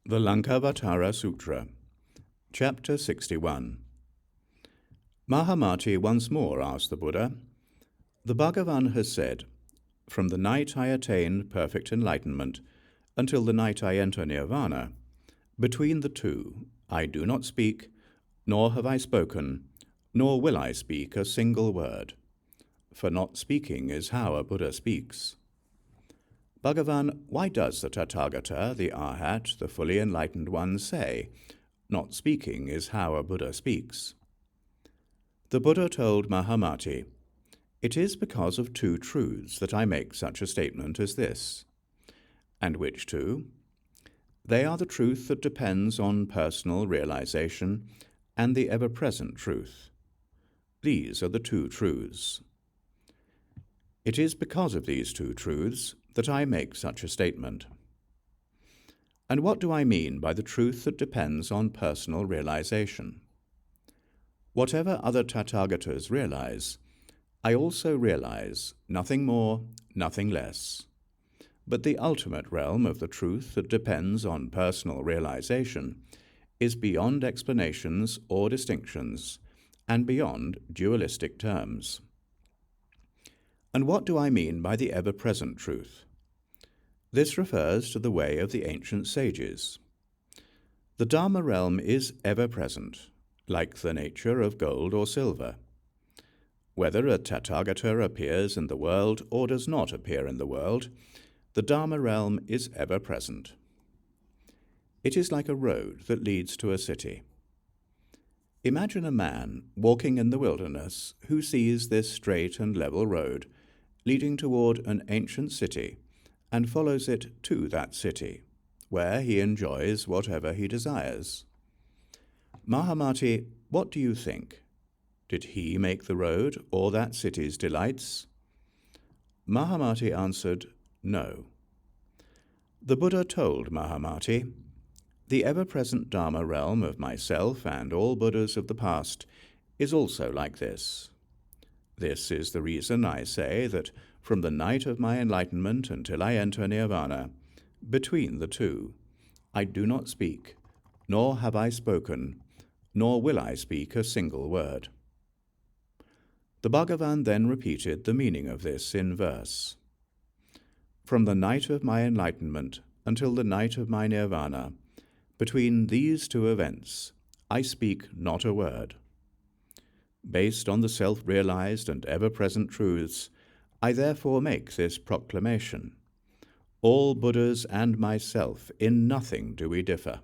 The Laṅkāvatāra Sūtra, Chapter 61. Mahāmati once more asked the Buddha, "The Bhagavan has said, 'From the night I attained perfect enlightenment until the night I enter nirvana, between the two I do not speak, nor have I spoken, nor will I speak a single word. For not speaking is how a Buddha speaks.' Bhagavan, why does the Tathagata, the Arhat, the fully enlightened one, say, 'Not speaking is how a Buddha speaks'?" The Buddha told Mahāmati, "It is because of two truths that I make such a statement as this." "And which two?" "They are the truth that depends on personal realization and the ever-present truth. These are the two truths. It is because of these two truths that I make such a statement." And what do I mean by the truth that depends on personal realization? Whatever other Tathagatas realize, I also realize, nothing more, nothing less. But the ultimate realm of the truth that depends on personal realization is beyond explanations or distinctions, and beyond dualistic terms. And what do I mean by the ever-present truth? This refers to the way of the ancient sages. The Dharma realm is ever-present, like the nature of gold or silver. Whether a Tathagata appears in the world or does not appear in the world, the Dharma realm is ever-present. It is like a road that leads to a city. Imagine a man walking in the wilderness who sees this straight and level road leading toward an ancient city and follows it to that city, where he enjoys whatever he desires. Mahāmati, what do you think? Did he make the road or that city's delights? Mahāmati answered, "No." The Buddha told Mahāmati, "The ever-present Dharma realm of myself and all Buddhas of the past is also like this. This is the reason I say that from the night of my enlightenment until I enter nirvana, between the two, I do not speak, nor have I spoken, nor will I speak a single word." The Bhagavan then repeated the meaning of this in verse. "From the night of my enlightenment until the night of my nirvana, between these two events, I speak not a word. Based on the self-realized and ever-present truths, I therefore make this proclamation. All Buddhas and myself, in nothing do we differ."